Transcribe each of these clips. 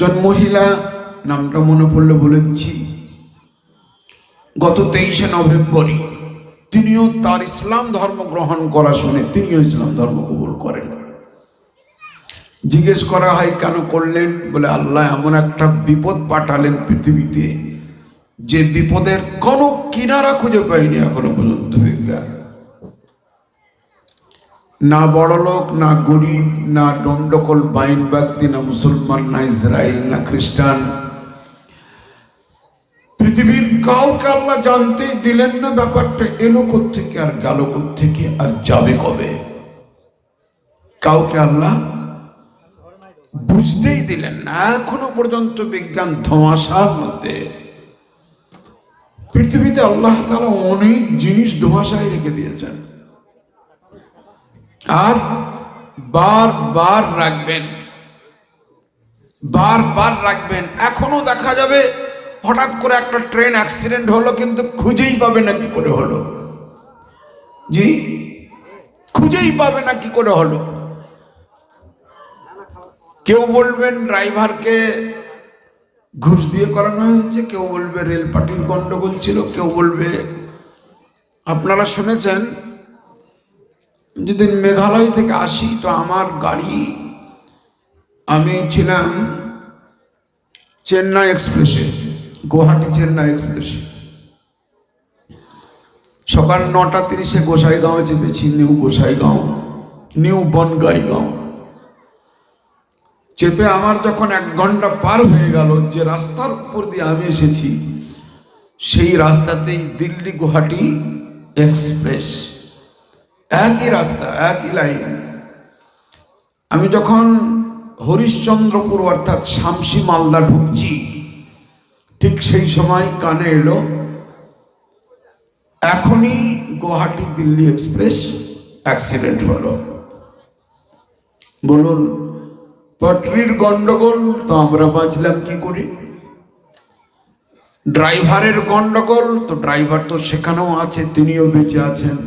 একজন মহিলা, নামটা মনে পড়লে বলে দিচ্ছি, গত 23শে নভেম্বরই তিনিও তার ইসলাম ধর্ম গ্রহণ করা শুনে তিনিও ইসলাম ধর্ম কবুল করেন। জিজ্ঞেস করা হয় কেন করলেন? বলে আল্লাহ এমন একটা বিপদ পাঠালেন পৃথিবীতে যে বিপদের কোনো কিনারা খুঁজে পাইনি এখনো পর্যন্ত বিজ্ঞান। না বড়লোক, না গরিব, না দণ্ডকল বাইন ব্যক্তি, না মুসলমান, না ইসরায়েল, না খ্রিস্টান, পৃথিবীর কাউকে আল্লাহ জানতেই দিলেন না ব্যাপারটা এলো কোত্থেকে আর গেল কোত্থেকে আর যাবে কবে। কাউকে আল্লাহ বুঝতেই দিলেন না এখনো পর্যন্ত। বিজ্ঞান ধোঁয়াশার মধ্যে। পৃথিবীতে আল্লাহ তাআলা অনেক জিনিস ধোঁয়াশায় রেখে দিয়েছেন আর বারবার রাখবেন, বারবার রাখবেন। এখনো দেখা যাবে হঠাৎ করে একটা ট্রেন অ্যাক্সিডেন্ট হলো, কিন্তু খুঁজেই পাবে না কি করে হলো। জি, খুঁজেই পাবে না কি করে হলো। কেউ বলবেন ড্রাইভারকে ঘুষ দিয়ে করানো হয়েছে, কেউ বলবে রেল পার্টির গন্ডগোল ছিল, কেউ বলবে। আপনারা শুনেছেন, যেদিন মেঘালয় থেকে আসি তো আমার গাড়ি, আমি ছিলাম চেন্নাই এক্সপ্রেসে, গুয়াহাটি চেন্নাই এক্সপ্রেসে। সকাল 9:30 গোসাইগাঁও চেপেছি, নিউ গোসাইগাঁও, নিউ বনগাইগাঁও চেপে আমার যখন 1 ঘন্টা পার হয়ে গেল, যে রাস্তার উপর দিয়ে আমি এসেছি সেই রাস্তাতেই দিল্লি গুয়াহাটি এক্সপ্রেস, একই রাস্তা, একই লাইন। আমি যখন হরিশ্চন্দ্রপুর অর্থাৎ শামসি মালদা ঢুকছি, ঠিক সেই সময় কানে এলো এখনই গুয়াহাটি দিল্লি এক্সপ্রেস অ্যাক্সিডেন্ট হলো। বলুন, পটরির গন্ডগোল তো আমরা বাঁচলাম কি করে? ড্রাইভারের গন্ডগোল তো ড্রাইভার তো সেখানেও আছে, তিনিও বেঁচে আছেন।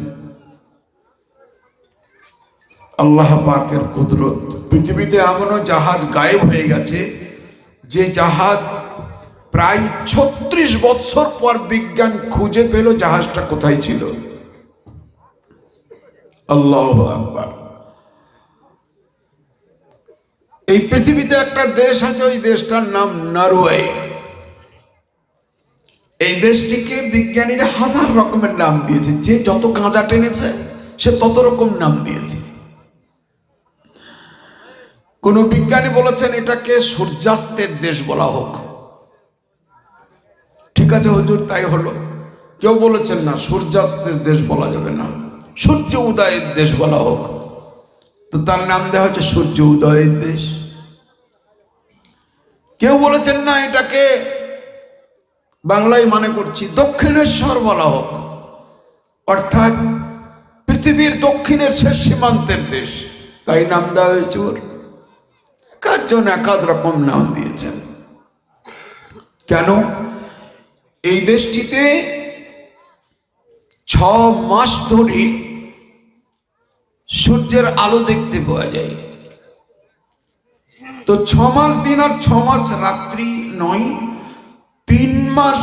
আল্লাহ পাকের কুদরত। পৃথিবীতে এমনও জাহাজ গায়েব হয়ে গেছে যে জাহাজ প্রায় 36 বছর পর বিজ্ঞান খুঁজে পেল জাহাজটা কোথায় ছিল। আল্লাহু আকবার। এই পৃথিবীতে একটা দেশ আছে, ওই দেশটার নাম নরওয়ে। এই দেশটিকে বিজ্ঞানীরা 1000 রকমের নাম দিয়েছে, যে যত গাঁজা টেনেছে সে তত রকম নাম দিয়েছে। কোন বিজ্ঞানী বলেছেন এটাকে সূর্যাস্তের দেশ বলা হোক, ঠিক আছে হুজুর, তাই হলো। কেউ বলেছেন না, সূর্যাস্তের দেশ বলা যাবে না, সূর্য উদয়ের দেশ বলা হোক, তো তার নাম দেওয়া হচ্ছে সূর্য উদয়ের দেশ। কেউ বলেছেন না, এটাকে বাংলায় মানে করছি দক্ষিণেশ্বর বলা হোক, অর্থাৎ পৃথিবীর দক্ষিণের শেষ সীমান্তের দেশ, তাই নাম দেওয়া হয়েছে ওর। একজন একাধ রকম নাম দিয়েছেন। কেন? এই দেশটিতে 6 মাস ধরে সূর্যের আলো দেখতে পাওয়া যায়। তো 6 মাস দিন আর 6 মাস রাত্রি নয়, 3 মাস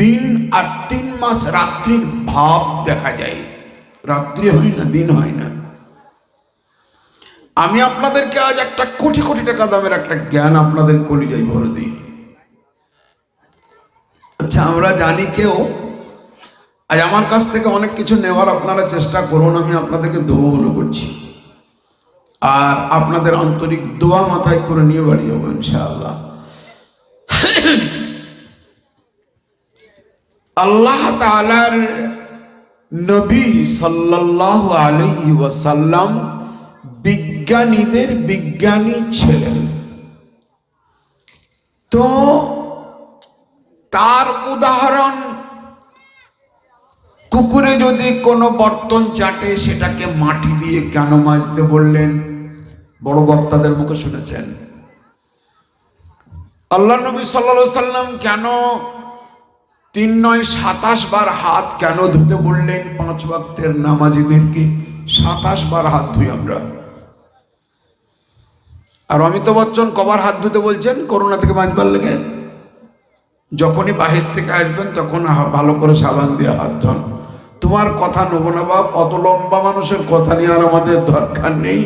দিন আর 3 মাস রাত্রির ভাব দেখা যায়। রাত্রি হয় না, দিন হয় না। আমি আপনাদেরকে আজ একটা কোটি কোটি টাকা দামের একটা জ্ঞান আপনাদের কলিজায় ভরে দিই। আচ্ছা, আমরা জানি কেউ আজ আমার কাছ থেকে অনেক কিছু নেওয়ার আপনারা চেষ্টা করুন, আমি আপনাদেরকে দেবো মনে করছি, আর আপনাদের আন্তরিক দোয়া মাথায় করে নিয়ে বাড়ি যাবো ইনশাআল্লাহ। আল্লাহ তাআলার নবী সাল্লাল্লাহু আলাইহি ওয়াসাল্লাম বিজ্ঞানীদের বিজ্ঞানী ছিলেন। তো তার উদাহরণ, কুকুরে যদি কোনো বর্তন চাটে সেটাকে মাটি দিয়ে কেন মাজতে বললেন? বড় বক্তাদের মুখে শুনেছেন। আল্লাহ নবী সাল্লাল্লাহু আলাইহি সাল্লাম কেন 3 নয় 27 বার হাত কেন ধুতে বললেন? 5 ওয়াক্তের নামাজীদেরকে 27 বার হাত ধুই আমরা। আর অমিতাভ বচ্চন কবার হাত ধুতে বলছেন করোনা থেকে বাঁচবার লেগে? যখনই বাহির থেকে আসবেন তখন ভালো করে সাবান দিয়ে হাত ধোন। তোমার কথা নেব না বাপ, অত লম্বা মানুষের কথা নিয়ে আর আমাদের দরকার নেই।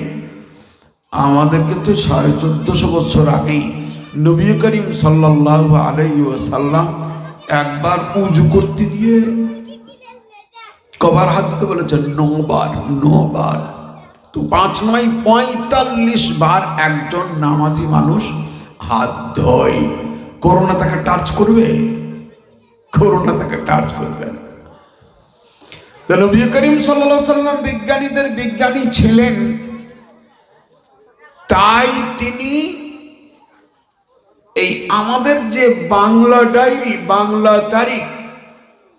আমাদের কিন্তু 1450 বছর আগেই নবী করিম সাল্লাল্লাহু আলাইহি ওয়াসাল্লাম একবার উজু করতে গিয়ে কবার হাত দিতে বলেছেন? 9 বার। 9 বার তো 5 9 45 বার একজন নামাজি মানুষ হাত ধোয়। করোনা তাকে টাচ করবে? করোনা তাকে টাচ করবে না। তো নবী করিম সাল্লাল্লাহু আলাইহি ওয়াসাল্লাম বিজ্ঞানীদের বিজ্ঞানী ছিলেন, তাই তিনি এই আমাদের যে বাংলা ডায়েরি, বাংলা তারিখ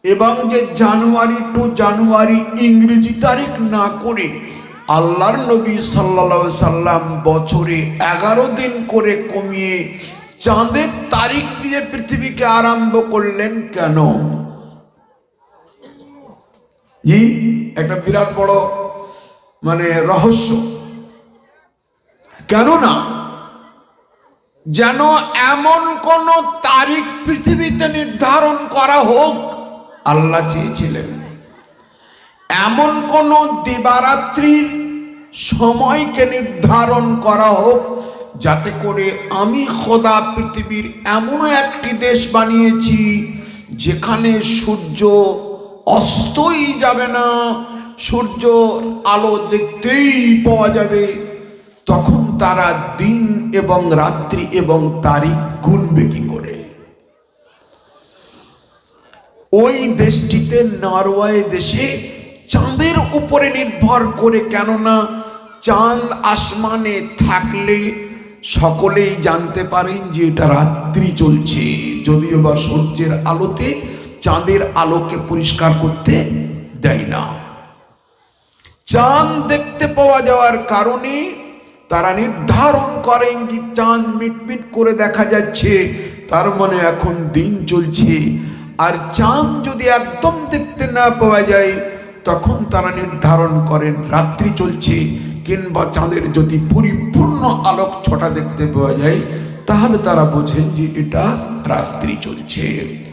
এবং যে জানুয়ারি টু জানুয়ারি ইংরেজি তারিখ না করে আল্লাহর নবী সাল্লাল্লাহু আলাইহি সাল্লাম বছরে 11 দিন করে কমিয়ে চাঁদের তারিখ দিয়ে পৃথিবীকে আরম্ভ করলেন কেন? জি, একটা বিরাট বড় রহস্য। কেননা যেন এমন কোন তারিখ পৃথিবীতে নির্ধারণ করা হোক, আল্লাহ চেয়েছিলেন এমন কোন দিবারাত্রির সময়কে নির্ধারণ করা হোক যাতে করে আমি খোদা পৃথিবীর এমন একটি দেশ বানিয়েছি যেখানে সূর্য অস্তই যাবে না, সূর্য আলো দেখতেই পাওয়া যাবে। তখন তারা দিন এবং রাত্রি এবং তারিখ গুনবে কি করে? ওই দেশটিতে নরওয়ে দেশে চাঁদের উপরে নির্ভর করে, কেননা চাঁদ আসমানে থাকলে সকলেই জানতে পারেন যে এটা রাত্রি চলছে, যদিও বা সূর্যের আলোতে চাঁদের আলোকে পরিষ্কার করতে দেয় না। চাঁদ দেখতে পাওয়া যাওয়ার কারণে তারা নির্ধারণ করেন যে চাঁদ মিটমিট করে দেখা যাচ্ছে, তার মানে এখন দিন চলছে। আর চাঁদ যদি একদম দেখতে না পাওয়া যায় তখন তারা নির্ধারণ করেন রাত্রি চলছে, কিংবা চাঁদের যদি পরিপূর্ণ আলোক ছটা দেখতে পাওয়া যায় তাহলে তারা বোঝেন যে এটা রাত্রি চলছে।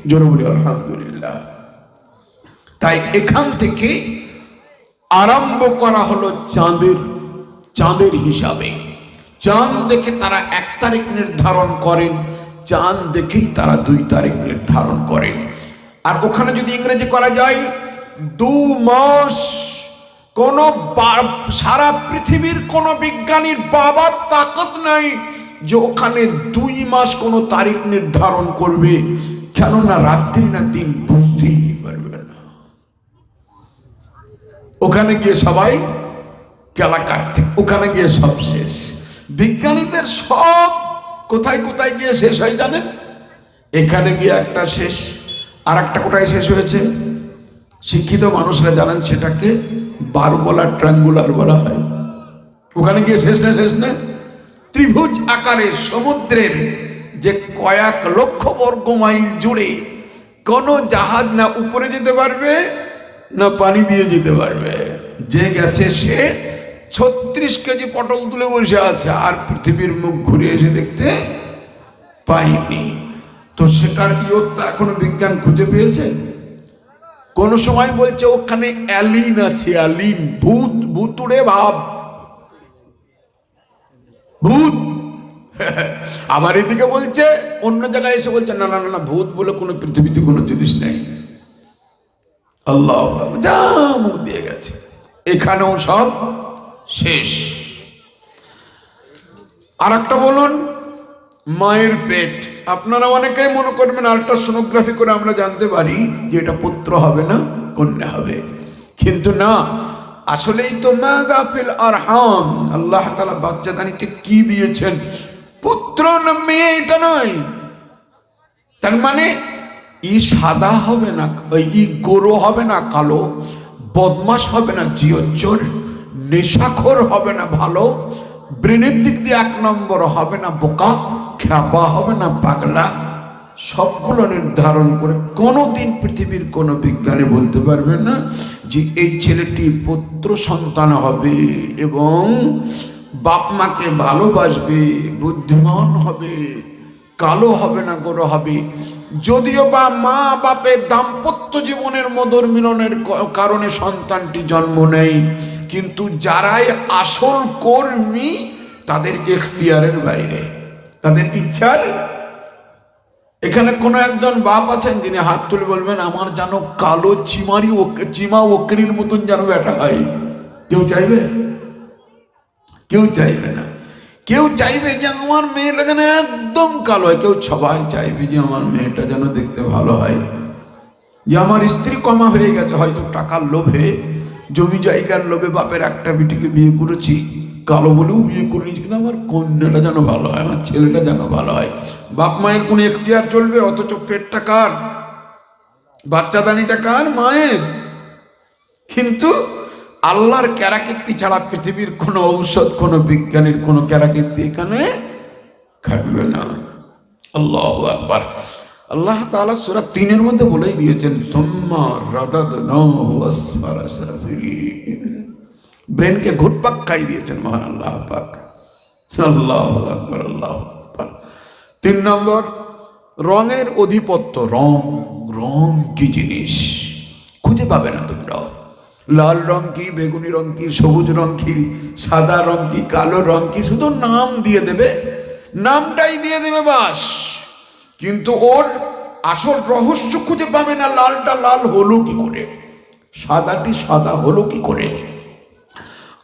জোরে বলি আলহামদুলিল্লাহ। তাই এখান থেকে আরম্ভ করা হলো চাঁদের হিসাবে। চাঁদ দেখে তারা 1 তারিখ নির্ধারণ করেন, চাঁদ দেখেই তারা 2 তারিখ নির্ধারণ করেন। আর ওখানে যদি ইংরেজি করা যায় 2 মাস। কোন সারা পৃথিবীর কোন বিজ্ঞানীর বাবার তাকত নাই যে ওখানে 2 মাস কোন তারিখ নির্ধারণ করবে, কেননা রাত্রি না দিন বুঝতেই পারবে না। ওখানে গিয়ে সবাই কেলা কাটতে, ওখানে গিয়ে সব শেষ। বিজ্ঞানীদের সব কোথায় কোথায় গিয়ে শেষ হয় জানেন? এখানে গিয়ে একটা শেষ, আর একটা কোথায় শেষ হয়েছে শিক্ষিত মানুষরা জানেন, সেটাকে বারমুডা ট্রায়াঙ্গুলার বলা হয়। ওখানে গিয়ে শেষ না ত্রিভুজ আকারের সমুদ্রের যে কয়েক লক্ষ বর্গ মাইল জুড়ে কোনো জাহাজ না উপরে যেতে পারবে না পানি দিয়ে যেতে পারবে। যে গেছে সে 36 কেজি পটল তুলে বসে আছে, আর পৃথিবীর মুখ ঘুরে এসে দেখতে পাইনি। তো সেটার ইয়ত্তা এখনো বিজ্ঞান খুঁজে পেয়েছে? কোন সময় বলছে ওখানে অ্যালিন আছে, অ্যালিন, ভূত উড়ে ভাব, ভূত। আবার এদিকে বলছে, অন্য জায়গায় এসে বলছে না না না, ভূত বলে কোনো পৃথিবীতে কোনো জিনিস নেই। আল্লাহ যা মুখ দিয়ে গেছে, এখানেও সব শেষ। আর একটা বলুন, মায়ের পেট। আপনারা অনেকেই মনে করবেন আল্ট্রাসোনোগ্রাফি করে আমরা জানতে পারি যে এটা পুত্র হবে না কন্যা হবে, কিন্তু না, আসলেই তো মাযা ফিল আরহাম, আল্লাহ তাআলা বাচ্চাদানিতে কি দিয়েছেন, পুত্র না মেয়ে এটা নয়। তার মানে ই সাদা হবে না, ই গোরো হবে না কালো, বদমাশ হবে না জিয়জ্জর, নেশাখোর হবে না ভালো, ব্রেনের দিক দিয়ে 1 নম্বর হবে না বোকা, খ্যাপা হবে না পাগলা। সবগুলো নির্ধারণ করে কোনোদিন পৃথিবীর কোনো বিজ্ঞানী বলতে পারবে না যে এই ছেলেটি পুত্র সন্তান হবে এবং বাপ মাকে ভালোবাসবে, বুদ্ধিমান হবে, কালো হবে না, গোরা হবে। যদিও বা মা বাপের দাম্পত্য জীবনের মধুর মিলনের কারণে সন্তানটি জন্ম নেয়, কিন্তু যারাই আসল কর্মী তাদের এখতিয়ারের বাইরে, তাদের ইচ্ছার। এখানে কোনো একজন বাপ আছেন যিনি হাত তুলে বলবেন আমার যেন কালো চিমা ওকরির মতন যেন বেটা হয়? কেউ চাইবে? কেউ চাইবে না। কেউ চাইবে যে আমার মেয়েটা যেন একদম কালো হয়। সবাই চাইবে যে আমার মেয়েটা যেন দেখতে ভালো হয়, যে আমার স্ত্রী কমা হয়ে গেছে, হয়তো টাকার লোভে, জমি জায়গার লোভে বাপের একটা বিটিকে বিয়ে করেছি, কালো বলেও বিয়ে করে নিয়েছি, কিন্তু আমার কন্যাটা যেন ভালো হয়, আমার ছেলেটা যেন ভালো হয়। বাপ মায়ের কোনো এখতিয়ার চলবে? অথচ পেটটা কার? বাচ্চাদানিটা কার? মায়ের। কিন্তু আল্লাহর ক্যারাকীর্তি ছাড়া পৃথিবীর কোনো ঔষধ, কোনো বিজ্ঞানীর কোনো ক্যারাকীর্তি এখানে খাটবে না। আল্লাহু আকবার। আল্লাহ তাআলা সূরা ৩-এর মধ্যে বলেই দিয়েছেন, সুম্মা রাদাদনাহু আসফালা সাফিলিন। ব্রেনকে ঘুরপাক খাই দিয়েছেন মহান আল্লাহ পাক। আল্লাহু আকবার, আল্লাহু আকবার। ৩ নম্বর, রঙের অধিপত্য। রং কি জিনিস খুঁজে পাবে না তোমরা। লাল রং কি, বেগুনি রং কি, সবুজ রং কি, সাদা রং কি, কালো রং কি, শুধু নাম দিয়ে দেবে, নামটাই দিয়ে দেবে বাস, কিন্তু ওর আসল রহস্য খুঁজে পাবে না। লালটা লাল হলো কি করে, সাদাটি সাদা হলো কি করে।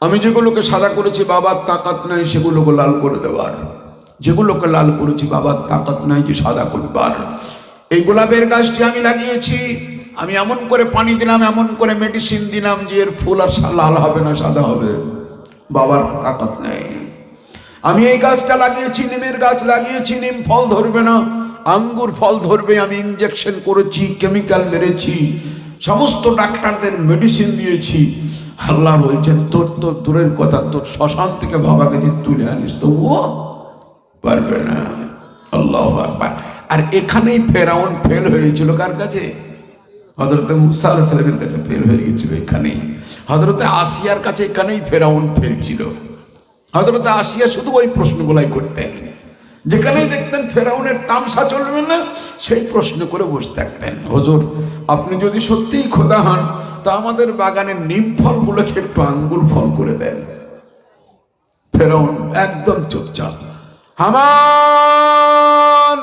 আমি যেগুলোকে সাদা করেছি বাবার তাকাত নাই সেগুলোকে লাল করে দেওয়ার, যেগুলোকে লাল করেছি বাবার তাকাত নাই যে সাদা করবার। এই গোলাপের গাছটি আমি লাগিয়েছি, আমি এমন করে পানি দিলাম, এমন করে মেডিসিন দিলাম যে এর ফুল আর লাল হবে না, সাদা হবে, বাবার তাকাত নেই। আমি এই গাছটা লাগিয়েছি, নিমের গাছ লাগিয়েছি, নিম ফল ধরবে না, আঙ্গুর ফল ধরবে, আমি ইঞ্জেকশন করেছি, কেমিক্যাল মেরেছি, সমস্ত ডাক্তারদের মেডিসিন দিয়েছি। আল্লাহ বলছেন তোর তো দূরের কথা, তোর শ্মশান থেকে বাবাকে যদি তুলে আনিস তবুও পারবে না। আল্লাহু আকবার। আর এখানেই ফেরাউন ফেল হয়েছিল কার কাছে? হযরত মুসা আলাইহিস সালামের কাছে ফেল হয়ে গেছিল এখানেই। হযরত আসিয়ার কাছে এখানেই ফেরাউন ফেল ছিল। হযরত আসিয়া শুধু ওই প্রশ্নগুলাই করতেন, যেখানেই দেখতেন ফেরাউনের তামসা চলবে না, সেই প্রশ্ন করে বসে থাকতেন, হুজুর আপনি যদি সত্যিই খোদা হন তা আমাদের বাগানের নিম ফলগুলোকে একটু আঙ্গুর ফল করে দেন। ফেরাউন একদম চুপচাপ। হামান,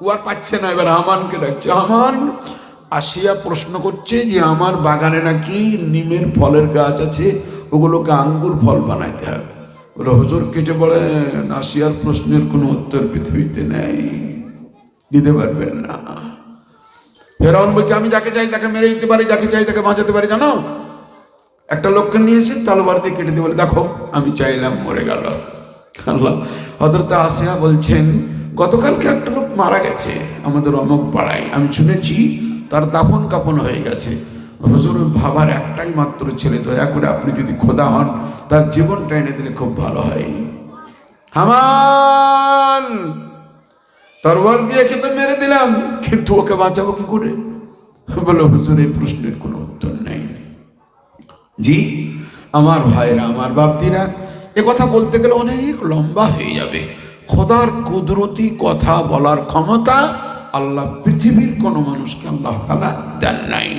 ও আর পাচ্ছে না, এবার হামানকে ডাকছে। হামান আসিয়া প্রশ্ন করছে যে আমার বাগানে নাকি নিমের ফলের গাছ আছে, ওগুলোকে আঙ্গুর ফল বানাইতে হবে। বলে হুজুর কেটে বলেন আসিয়ার প্রশ্নের কোনো উত্তর পৃথিবীতে নেই, দিতে পারবেন না। ফেরাউন বলছে আমি যাকে চাই তাকে মেরে দিতে পারি, যাকে চাই তাকে বাঁচাতে পারি। জানো, একটা লোককে নিয়েছে তলোয়ার দিয়ে কেটে দিয়ে বলে দেখো আমি চাইলাম মরে গেল। আল্লাহ। হযরত আসিয়া বলছেন গতকালকে একটা লোক মারা গেছে আমাদের অমুক পাড়ায়, আমি শুনেছি তার দাফন কাফন হয়ে গেছে। হুজুর ভাবার একটাই মাত্র ছেলে, দয়া করে আপনি যদি খোদা হন তার জীবনটা এনে দিলে খুব ভালো হয়। হামান তরবার দিয়ে খেতে মেরে দিলাম, কিন্তু ওকে বাঁচাবো কি করে? বলো হুজুর এই প্রশ্নের কোনো উত্তর নেই। জি আমার ভাইরা, আমার বাপদিরা, এ কথা বলতে গেলে অনেক লম্বা হয়ে যাবে। খোদার কুদরতি কথা বলার ক্ষমতা আল্লাহ পৃথিবীর কোনো মানুষকে আল্লাহ তাআলা দেন নাই।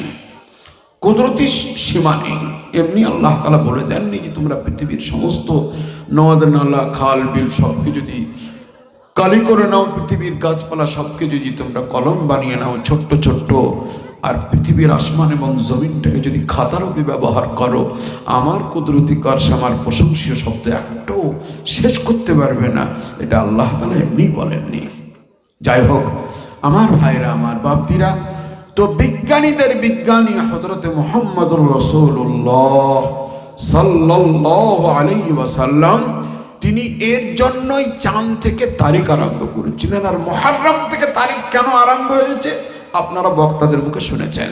কুদরতি সীমা নেই। এমনি আল্লাহ তাআলা বলে দেননি যে তোমরা পৃথিবীর সমস্ত নদ নালা খাল বিল সবকে যদি কালি করে নাও, পৃথিবীর গাছপালা সবকে যদি তোমরা কলম বানিয়ে নাও ছোট্ট ছোট্ট, আর পৃথিবীর আসমান এবং জমিনটাকে যদি খাতারূপে ব্যবহার করো, আমার কুদরতি কার্য আমার প্রশংসীয় শব্দ একটাও শেষ করতে পারবে না। এটা আল্লাহ তাআলা এমনি বলেননি। যাই হোক আমার ভাইরা, আমার বাপদিরা, তো বিজ্ঞানীদের বিজ্ঞানী হযরত মুহাম্মদুর রাসূলুল্লাহ সাল্লাল্লাহু আলাইহি ওয়াসাল্লাম তিনি এর জন্যই চাঁদ থেকে তারিখ আরম্ভ করেছিলেন। আর মুহররম থেকে তারিখ কেন আরম্ভ হয়েছে আপনারা বক্তাদের মুখে শুনেছেন,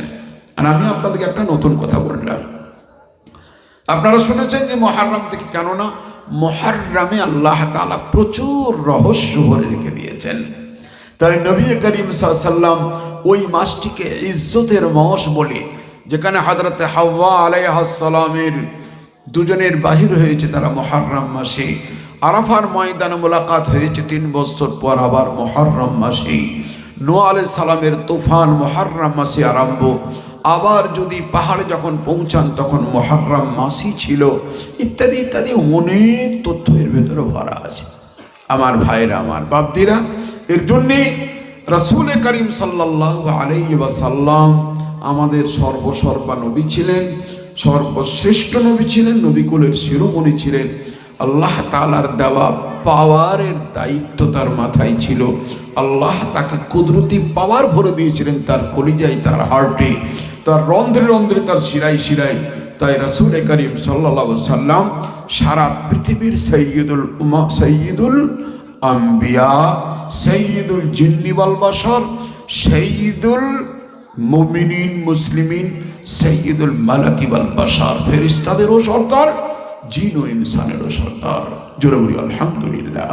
আর আমি আপনাদেরকে একটা নতুন কথা বললাম। আপনারা শুনেছেন যে মুহররম থেকে, কেননা মুহররমে আল্লাহ তাআলা প্রচুর রহস্য ভরে রেখে দিয়েছেন। তাই নবী করিম সাল্লাল্লাহু আলাইহি ওয়াসাল্লাম ওই মাসটিকে ইজ্জতের মাস বলে, যেখানে হযরত হাওয়া আলাইহিস সালামের দুজনের বাহির হয়েছে তারা মুহররম মাসে। আরাফার ময়দানে মোলাকাত হয়েছে 3 বছর পর আবার মুহররম মাসে। নূহ আলাইহিস সালামের তুফান মুহররম মাসে আরম্ভ। আবার যদি পাহাড়ে যখন পৌঁছান তখন মুহররম মাসই ছিল, ইত্যাদি ইত্যাদি অনেক তথ্য এর ভেতরে ভরা আছে। আমার ভাইরা, আমার বাপদিরা, এর জন্যে রাসূল করিম সাল্লাল্লাহু আলাইহি ওয়াসাল্লাম আমাদের সর্বসর্বা নবী ছিলেন, সর্বশ্রেষ্ঠ নবী ছিলেন, নবীকুলের শিরোমণি ছিলেন। আল্লাহ তাআলার দেওয়া পাওয়ারের দায়িত্ব তার মাথায় ছিল। আল্লাহ তাকে কুদরতি পাওয়ার ভরে দিয়েছিলেন তার কলিজায়, তার হার্টে, তার রন্ধ্রে রন্ধ্রে, তার শিরায় শিরায়। তাই রাসূল করিম সাল্লাল্লাহু আলাইহি ওয়াসাল্লাম সারা পৃথিবীর সাইয়্যিদুল আম্বিয়া, সাইয়্যিদুল জিন্নি ওয়াল বাশার, সাইয়্যিদুল মুমিনিন মুসলিমিন, সাইয়্যিদুল মালাকি ওয়াল বাশার, ফেরেশতাদেরও সর্দার, জিন ও ইনসানেরও সর্দার। জোরে বলি আলহামদুলিল্লাহ।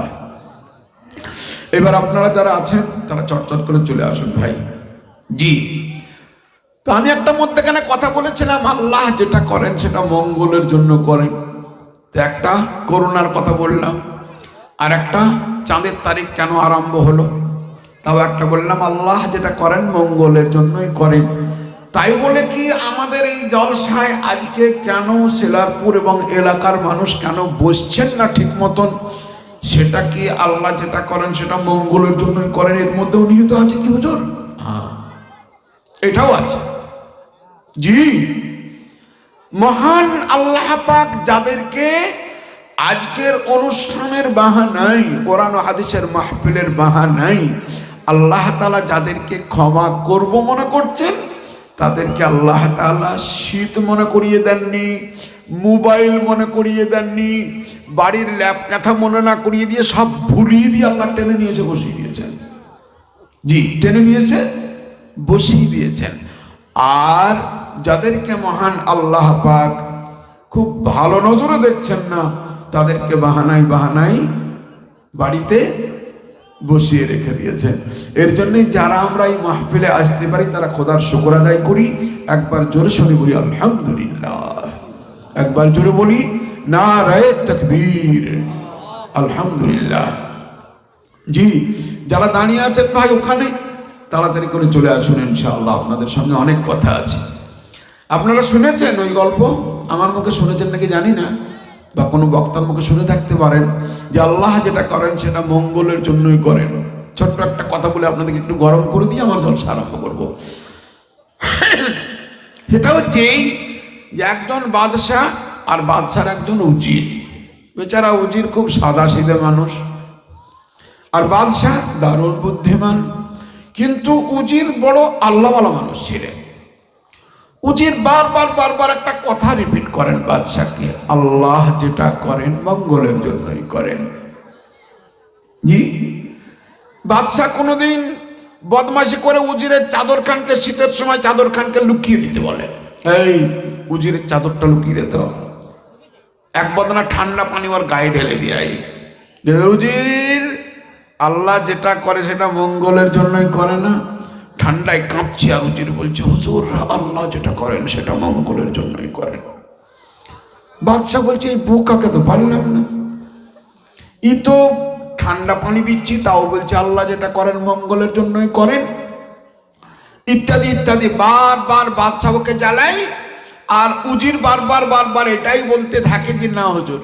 এবার আপনারা যারা আছেন তারা চটচট করে চলে আসুন ভাই। জি, তো আমি একটা মধ্যখানে কথা বলেছিলাম, আল্লাহ যেটা করেন সেটা মঙ্গলের জন্য করেন। তো একটা করোনার কথা বললাম, আর একটা চাঁদের তারিখ কেন আরম্ভ হলো, তাও একটা বললাম আল্লাহ যেটা করেন মঙ্গলের জন্যই করেন। তাই বলে কি আমাদের এই জলসায় আজকে কেন সেলারপুর এবং এলাকার মানুষ কেন বসছেন না ঠিক মতন, সেটা কি আল্লাহ যেটা করেন সেটা মঙ্গলের জন্যই করেন এর মধ্যেও নিহিত আছে কি হুজুর? হ্যাঁ, এটাও আছে। জি, মহান আল্লাহ পাক যাদেরকে আজকের অনুষ্ঠানের বাহানাই, কোরআন ও হাদিসের মাহফিলের বাহানাই আল্লাহ তাআলা যাদেরকে ক্ষমা করব মনে করছেন, তাদেরকে আল্লাহ তাআলা শীত মনে করিয়ে দেননি, মোবাইল মনে করিয়ে দেননি, বাড়ির ল্যাপ কাঁথা মনে না করিয়ে দিয়ে সব ভুলিয়ে দিয়ে আল্লাহ টেনে নিয়েছে বসিয়ে দিয়েছেন। জি, টেনে নিয়েছে বসিয়ে দিয়েছেন। আর যাদেরকে মহান আল্লাহ পাক খুব ভালো নজরে দেখছেন না, তাদেরকে বাহানাই বাহানাই বাড়িতে বসিয়ে রেখে দিয়েছেন। এর জন্যই যারা আমরা এই মাহফিলে আসতে পারি তারা খোদার শুকর আদায় করি। একবার জোরে শুনে বলি আলহামদুলিল্লাহ, একবার জোরে বলি নারায়ে তাকবীর, আলহামদুলিল্লাহ। জি, যারা দাঁড়িয়ে আছেন ভাই ওখানে তাড়াতাড়ি করে চলে আসুন, ইনশাআল্লাহ আপনাদের সঙ্গে অনেক কথা আছে। আপনারা শুনেছেন ওই গল্প, আমার মুখে শুনেছেন নাকি জানি না, বা কোনো বক্তার মুখে শুনে থাকতে পারেন যে আল্লাহ যেটা করেন সেটা মঙ্গলের জন্যই করেন। ছোট্ট একটা কথা বলে আপনাদেরকে একটু গরম করে দিয়ে আমার জলসা আরম্ভ করবো। সেটা হচ্ছে এই যে একজন বাদশাহ আর বাদশার একজন উজির। বেচারা উজির খুব সাদা সিধে মানুষ, আর বাদশাহ দারুণ বুদ্ধিমান, কিন্তু উজির বড় আল্লাহওয়ালা মানুষ ছিলেন। উজির বারবার একটা কথা রিপিট করেন বাদশাকে, আল্লাহ যেটা করেন মঙ্গলের জন্যই করেন। জি, বাদশাহ কোনোদিন বদমাশি করে উজিরের চাদর খানকে শীতের সময় চাদর খানকে লুকিয়ে দিতে বলে, এই উজিরের চাদরটা লুকিয়ে দিত, এক বদনা ঠান্ডা পানি ওর গায়ে ঢেলে দিয়ে, উজির আল্লাহ যেটা করে সেটা মঙ্গলের জন্যই করে না। ঠান্ডায় কাঁপছে আর উজির বলছে হুজুর আল্লাহ যেটা করেন সেটা মঙ্গলের জন্যই করেন। বাদশাহ বলছে এই বোকাকে তো পারলাম না, ই তো ঠান্ডা পানি দিচ্ছি তাও বলছে আল্লাহ যেটা করেন মঙ্গলের জন্যই করেন, ইত্যাদি ইত্যাদি। বারবার বাদশাহ ওকে জ্বালাই, আর উজির বারবার এটাই বলতে থাকে যে না হুজুর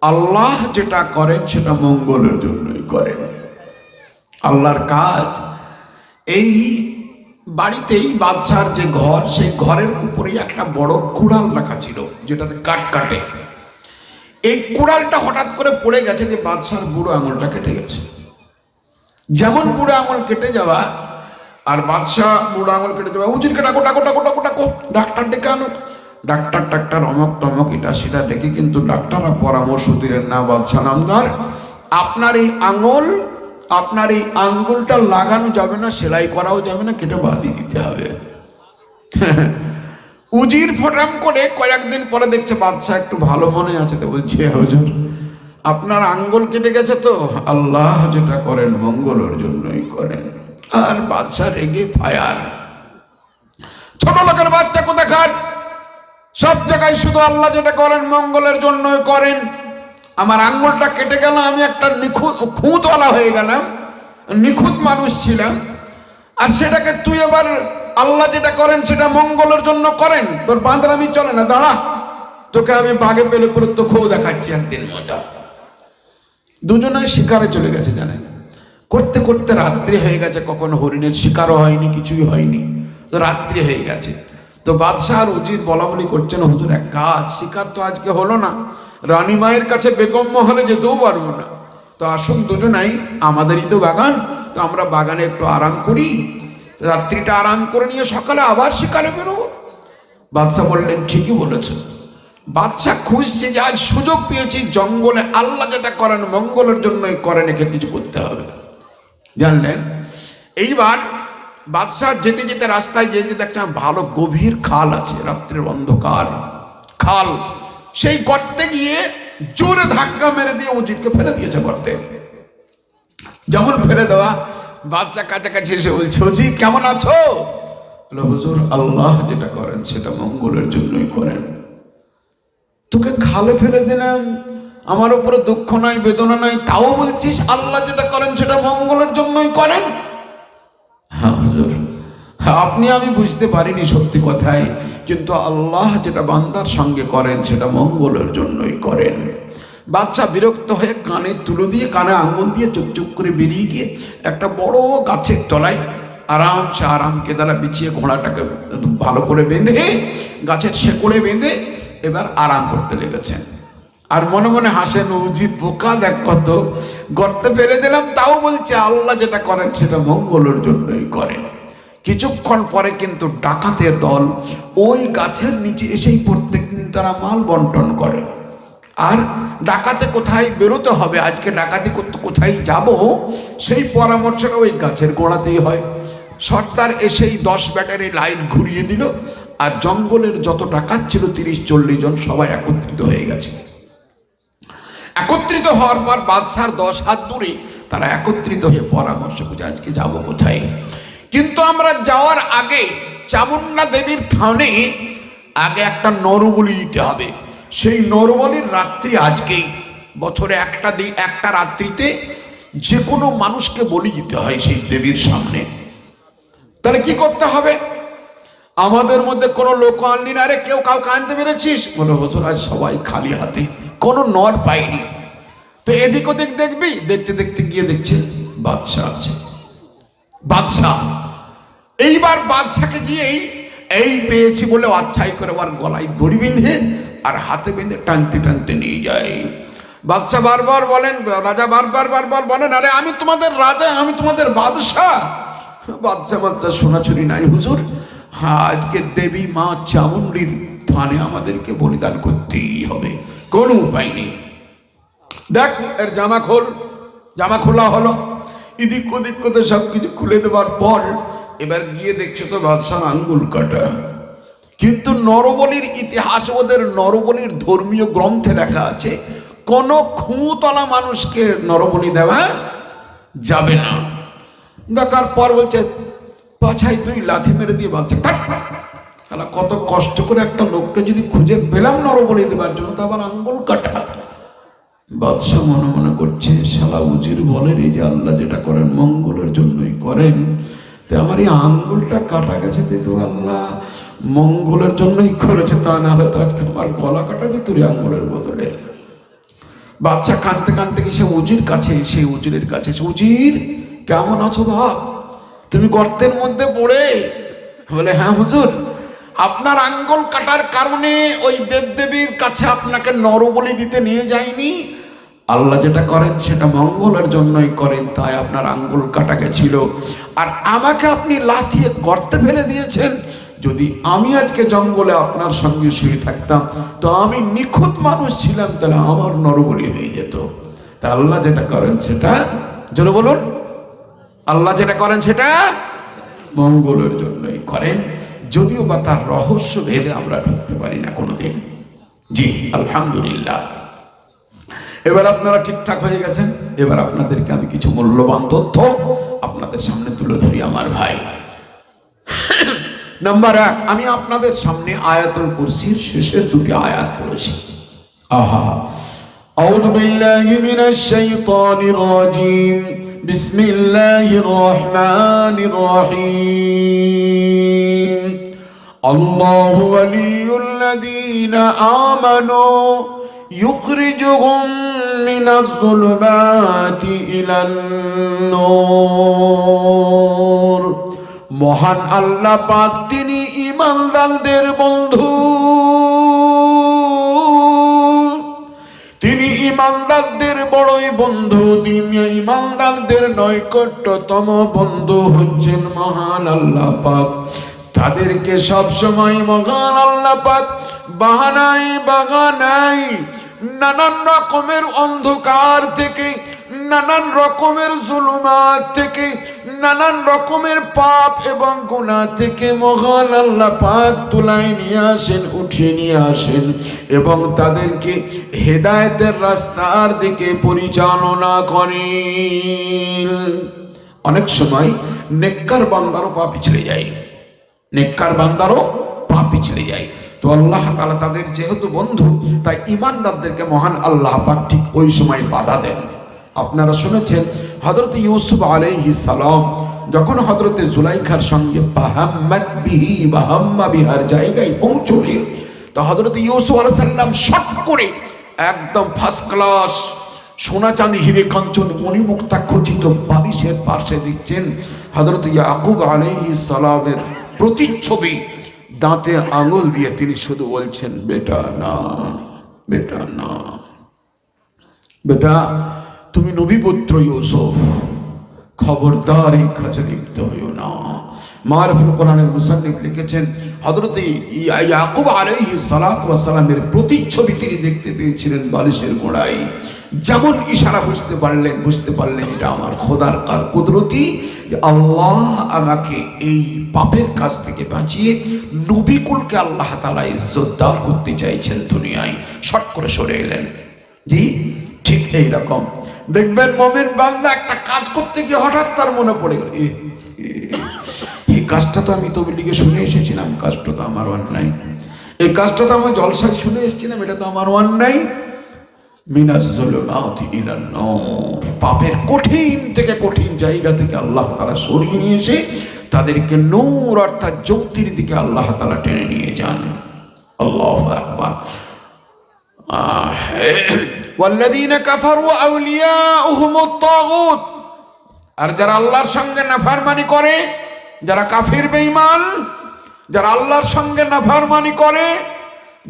আল্লাহ যেটা করেন সেটা মঙ্গলের জন্যই করেন। আল্লাহর কাজ এই বাড়িতেই বাদশার যে ঘর, সেই ঘরের উপরেই একটা বড় কুড়াল রাখা ছিল যেটাতে কাঠ কাটে। এই কুড়ালটা হঠাৎ করে পড়ে গেছে যে বাদশার বুড়ো আঙুলটা কেটে গেছে। যেমন বুড়ো আঙুল কেটে যাওয়া, আর বাদশাহ বুড়ো আঙুল কেটে যাওয়া, উজিরকে ডাকো ডাকো ডাকো ডাকো ডাকো, ডাক্তার ডেকে আনো। ডাক্তার অমক টমক এটা সেটা ডেকে, কিন্তু ডাক্তাররা পরামর্শ দিলেন না বাদশাহ নামদার, আপনার এই আঙ্গুলটা লাগানো যাবে না, সেলাই করাও যাবে না, কেটে বাদি দিতে হবে। উজির ফটাম করে কয়েকদিন পরে দেখছে বাদশাহ একটু ভালো মনে আছে, তো বলছে হুজুর আপনার আঙ্গুল কেটে গেছে তো আল্লাহ যেটা করেন মঙ্গলের জন্যই করেন। আর বাদশাহ রেগে ফায়ার, ছোট লোকের বাচ্চা কোথাকার, সব জায়গায় শুধু আল্লাহ যেটা করেন মঙ্গলের জন্যই করেন। আমার আঙ্গুলটা কেটে গেল, আমি একটা খুঁতওয়ালা হয়ে গেলাম, নিখুঁত মানুষ ছিলাম, আর সেটাকে তুই আবার আল্লাহ যেটা করেন সেটা মঙ্গলের জন্য করেন। তোর বাঁদরামি চলে না, দাঁড়া, তোকে আমি বাঘে পেলে পুরো তো খো দেখাচ্ছি একদিন মজা। দুজনাই শিকারে চলে গেছে, জানেন, করতে করতে রাত্রি হয়ে গেছে, কখন হরিণের শিকারও হয়নি, কিছুই হয়নি, তো রাত্রি হয়ে গেছে। তো বাদশাহ আর উজির বলা বলি করছেন, হুজুর এক কাজ, শিকার তো আজকে হলো না, রানী মায়ের কাছে বেগম মহলে যেতেও পারবো না, তো আসুন দুজনাই, আমাদেরই তো বাগান, তো আমরা বাগানে একটু আরাম করি, রাত্রিটা আরাম করে নিয়ে সকালে আবার শিকারে বেরোবো। বাদশাহ বললেন ঠিকই বলেছ। বাদশাহ খুঁজছে যে আজ সুযোগ পেয়েছি, জঙ্গলে আল্লাহ যেটা করেন মঙ্গলের জন্যই করেন, একে কিছু করতে হবে, জানলেন। এইবার বাদশাহ যেতে যেতে রাস্তায় যেতে যেতে একটা ভালো গভীর খাল আছে, রাত্রের অন্ধকার খাল, সেই গর্তে গিয়ে জোরে ধাক্কা মেরে দিয়ে উজিরকে ফেলে দিয়েছে গর্তে। যেমন ফেলে দেওয়া, বাদশাহ কাছাকাছি এসে বলছে, উজির কেমন আছো? বলে, হুজুর আল্লাহ যেটা করেন সেটা মঙ্গলের জন্যই করেন। তোকে খালে ফেলে দিলাম, আমার উপরে দুঃখ নাই, বেদনা নাই, তাও বলছিস আল্লাহ যেটা করেন সেটা মঙ্গলের জন্যই করেন? হ্যাঁ হুজুর, আপনি আমি বুঝতে পারিনি সত্যি কথাই, কিন্তু আল্লাহ যেটা বান্দার সঙ্গে করেন সেটা মঙ্গলের জন্যই করেন। বাদশাহ বিরক্ত হয়ে কানে তুলো দিয়ে, কানে আঙ্গুল দিয়ে চুপ চুপ করে বেরিয়ে গিয়ে একটা বড় গাছের তলায় আরামসে আরাম কেদারা বিছিয়ে ঘোড়াটাকে ভালো করে বেঁধে, গাছের শেকড়ে বেঁধে এবার আরাম করতে লেগেছেন। আর মনে মনে হাসেন, উজির বোকা, দেখ কত গর্তে ফেলে দিলাম, তাও বলছে আল্লাহ যেটা করেন সেটা মঙ্গলের জন্যই করেন। কিছুক্ষণ পরে কিন্তু ডাকাতের দল ওই গাছের নিচে এসেই প্রত্যেকদিন তারা মাল বন্টন করে। আর ডাকাতে কোথায় বেরোতে হবে, আজকে ডাকাতি করতে কোথায় যাব, সেই পরামর্শটা ওই গাছের গোড়াতেই হয়। সর্দার এসেই 10 ব্যাটারি লাইট ঘুরিয়ে দিল, আর জঙ্গলের যত ডাকাত ছিল 30-40 জন সবাই একত্রিত হয়ে গেছে। একত্রিত হওয়ার পর বাদশার 10 হাত দূরে তারা একত্রিত হয়ে পরামর্শ করছে আজকে যাব কোথায়। কিন্তু আমরা যাওয়ার আগে চামুন্ডা দেবীর থানে আগে একটা নরবলি দিতে হবে। সেই নরবলির রাত্রি আজকেই, বছরে একটা রাত্রিতে যে কোনো মানুষকে বলি দিতে হয় সেই দেবীর সামনে। তাহলে কি করতে হবে? আমাদের মধ্যে কোনো লোক আনলি না রে, কেউ কাউকে আনতে পেরেছিস? বলে, হুজুর আজ সবাই খালি হাতে, কোনো নর পাইনি। তো এদিক ওদিক দেখবি, দেখতে দেখতে গিয়ে দেখছে বাদশাহ আছে। বাদশাহ এইবার বাদশাকে গিয়েই এই পেয়েছি বলে আচ্ছাই করে আবার গলায় দড়ি বেঁধে আর হাতে বেঁধে টানতে টানতে নিয়ে যায়। বাদশাহ বারবার বলেন, রাজা বারবার বলেন, আরে আমি তোমাদের রাজা, আমি তোমাদের বাদশাহ। বাদশাহ শোনাছুনি নাই হুজুর, হ্যাঁ আজকে দেবী মা চামুন্ডির থানে আমাদেরকে বলিদান করতেই হবে, কোনো উপায় নেই। দেখ এর জামা খোল। জামা খোলা হলো, এদিক ওদিক করতে সব কিছু খুলে দেওয়ার পর এবার গিয়ে দেখছো তো বাদশাহ আঙ্গুল কাটা। কিন্তু নরবলির ইতিহাস, ওদের নরবলির ধর্মীয় গ্রন্থে লেখা আছে কোন খুঁতলা মানুষকে নরবলি দেওয়া যাবে না। দেখার পর বলছে পাছায় 2 লাথি মেরে দিয়ে বাচ্চা থাক। কত কষ্ট করে একটা লোককে যদি খুঁজে পেলাম নরবলি দেবার জন্য, তো আবার আঙ্গুল কাটা। বাদশাহ মনে মনে করছে শালা উজির বলেন এই যে আল্লাহ যেটা করেন মঙ্গলের জন্যই করেন, তো আমার এই আঙ্গুলটা কাটা গেছে, তো আল্লাহ মঙ্গলের জন্যই করেছে, তা নাহলে তো আজকে আমার গলা কাটা যেত রে আঙ্গুলের বদলে। বাদশাহ কাঁদতে কাঁদতে গিয়ে সে উজির কাছে, সেই উজিরের কাছে, উজির কেমন আছো বাপ, তুমি গর্তের মধ্যে পড়ে? বলে, হ্যাঁ হুজুর, আপনার আঙ্গুল কাটার কারণে ওই দেবদেবীর কাছে আপনাকে নরবলি দিতে নিয়ে যায়নি, আল্লাহ যেটা করেন সেটা মঙ্গলের জন্যই করেন, তাই আপনার আঙ্গুল কাটা গেছিল। আর আমাকে আপনি লাথিয়ে গর্তে ফেলে দিয়েছেন। যদি আমি আজকে জঙ্গলে আপনার সঙ্গে শুয়ে থাকতাম, তো আমি নিখুঁত মানুষ ছিলাম, তাহলে আমার নরবলি হয়ে যেত। তা আল্লাহ যেটা করেন সেটা, জোরে বলুন, আল্লাহ যেটা করেন সেটা মঙ্গলের জন্যই করেন, যদিও বা তার রহস্য ভেদে আমরা ঢুকতে পারি না কোনোদিন। জি আলহামদুলিল্লাহ। এবার আপনারা ঠিকঠাক হয়ে গেছেন। এবার আপনাদেরকে আমি কিছু মূল্যবান তথ্য আপনাদের সামনে তুলে ধরি আমার ভাই। নাম্বার 1, আমি আপনাদের সামনে আয়াতুল কুরসির শেষের দুটি আয়াত পড়েছি। আহা, আউযু বিল্লাহি মিনাশ শাইতানির রাজীম, বিসমিল্লাহির রহমানির রহিম। আল্লাহু ওয়ালিয়ুল্লাযীনা আমানু ইখরিজুহুম মিনাজ যুলুমাতি ইলান নূর। মহান আল্লাহ পাক তিনি ঈমানদারদের বন্ধু, তিনি ঈমানদারদের বড়ই বন্ধু, তিনি ঈমানদারদের নৈকট্যতম বন্ধু হচ্ছেন মহান আল্লাহ পাক। তাদেরকে সব সময় মহান আল্লাহ পাক বাগানায় নানান রকমের অন্ধকার থেকে, নানান রকমের জুলুমাত থেকে, নানান রকমের পাপ এবং গুনাহ থেকে মহান আল্লাহ পাক তুলাই নিয়ে আসেন, উঠিয়ে নিয়ে আসেন এবং তাদেরকে হেদায়েতের রাস্তার দিকে পরিচালনা করেন। অনেক সময় নেককার বান্দারও পা পিছলে যায়, নেককার বান্দারও পা পিছলে যায়। তো আল্লাহ তাআলা তাদের যেহেতু বন্ধু, তাই ঈমানদারদেরকে মহান আল্লাহ পাক ঠিক ওই সময় বাধা দেন। আপনারা শুনেছেন হযরত ইউসুফ আলাইহিস সালাম যখন হযরত জুলাইখার সঙ্গে ফাহাম্মাত বিহি ওয়া হাম্মা বিহার জায়গায় পৌঁছলেন, তো হযরত ইউসুফ আলাইহিস সালাম শট করে একদম ফার্স্ট ক্লাস সোনা চাঁদি হিরে কাঞ্চন মণিমুক্তা খচিত বালিশের পাশে দেখছেন হযরত ইয়াকুব আলাইহিস সালামের প্রতিচ্ছবি। দাঁতে আঙুল দিয়ে তিনি শুধু বলছেন, বেটা না, বেটা না, বেটা তুমি নবীপুত্র ইউসুফ, খবরদার এই কাজে লিপ্ত হইও না। মারফুল কোরআনের মুসান্নিফ লিখেছেন হযরত ইয়াকুব আলাইহিস সালাতু ওয়াস সালামের প্রতিচ্ছবি তিনি দেখতে পেয়েছিলেন বালিশের গোড়ায়। যেমন ইশারা বুঝতে পারলেন এটা আমার খোদার কার কুদরতি, আল্লাহ আমাকে এই পাপের কাজ থেকে বাঁচিয়ে নবীকুলকে আল্লাহ তাআলা ইজ্জতদার করতে চাইছেন দুনিয়ায়। শট করে সরে এলেন। জি ঠিক এইরকম দেখবেন মুমিন বান্দা একটা কাজ করতে গিয়ে হঠাৎ তার মনে পড়ে গেল, এই কাজটা তো আমি তবলিগে শুনে এসেছিলাম, কাজটা তো আমার অন্যায়, এই কাজটা তো আমি জলসায় শুনে এসেছিলাম, এটা তো আমার অন্যায়। মিনাজ যুলুমাতি ইলান নূর, পাপের কঠিন থেকে কঠিন জায়গা থেকে আল্লাহ তাআলা সরিয়ে নিয়ে এসে তাদেরকে নূর অর্থাৎ জ্যোতির দিকে আল্লাহ তাআলা টেনে নিয়ে যান। আল্লাহু আকবার। ওয়াল্লাযীনা কাফারু আউলিয়াউহুমুত তাগুত, আর যারা আল্লাহর সঙ্গে নাফরমানি করে, যারা কাফির বেঈমান, যারা আল্লাহর সঙ্গে নাফরমানি করে,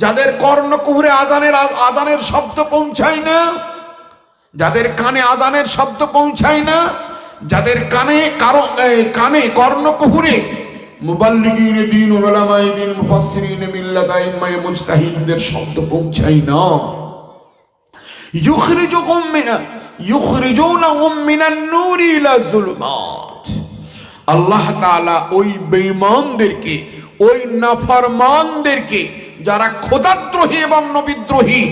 যাদের কর্ণকুহরে আজানের শব্দ পৌঁছায় না, যাদের কানে আজানের শব্দ পৌঁছায় না, যাদের কানে কর্ণকুহরে মুবাল্লিগিন দ্বীন উলামায়ে দ্বীন মুফাসসিরিন মিল্লাত আইম্মায়ে মুজতাহিদদের শব্দ পৌঁছায় না, ইউখরিজুনাহুম মিনান নূরি ইলা যুলুমাত, আল্লাহ তাআলা ওই বেঈমানদেরকে, ওই নাফরমানদেরকে, যারা খোদাদ্রোহী এবং নবীদ্রোহী,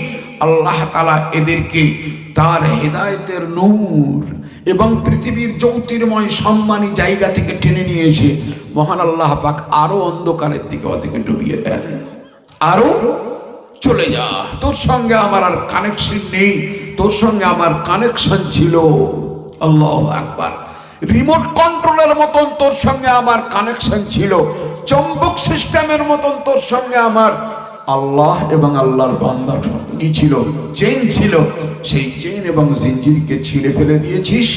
আল্লাহ তাআলা এদেরকে তার হেদায়েতের নূর এবং পৃথিবীর জ্যোতির্ময় সম্মানী জায়গা থেকে টেনে নিয়ে এসে মহান আল্লাহ পাক আরো অন্ধকারের দিকে ওদেরকে ডুবিয়ে দেন। আরো চলে যা, তোর সঙ্গে আমার আর কানেকশন নেই, তোর সঙ্গে আমার কানেকশন ছিল। আল্লাহু আকবার। রিমোট কন্ট্রোলের মতন তোর সঙ্গে আমার কানেকশন ছিল, চৌম্বক সিস্টেমের মতন তোর সঙ্গে আমার আল্লাহ এবং আল্লাহর বান্দার কি ছিল, চেইন ছিল। সেই চেইন এবং জিঞ্জিরকে ছিঁড়ে ফেলে দিয়েছিস,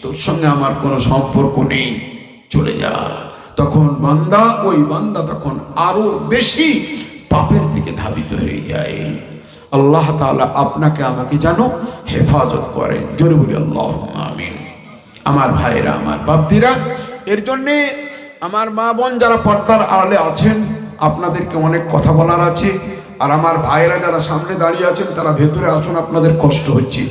তোর সঙ্গে আমার কোনো সম্পর্ক নেই, চলে যা। তখন ওই বান্দা তখন আরো বেশি পাপের দিকে ধাবিত হয়ে যায়। আল্লাহ তাআলা আপনাকে আমাকে যেন হেফাজত করেন। জোরে বলি আল্লাহুম্মা আমিন। আমার ভাইরা, আমার বাপদিরা, এর জন্যে আমার মা বোন যারা পর্দার আড়ালে আছেন, আপনাদেরকে অনেক কথা বলার আছে। আর আমার ভাইরা যারা সামনে দাঁড়িয়ে আছেন, তারা ভেতরে আসুন, আপনাদের কষ্ট হচ্ছে।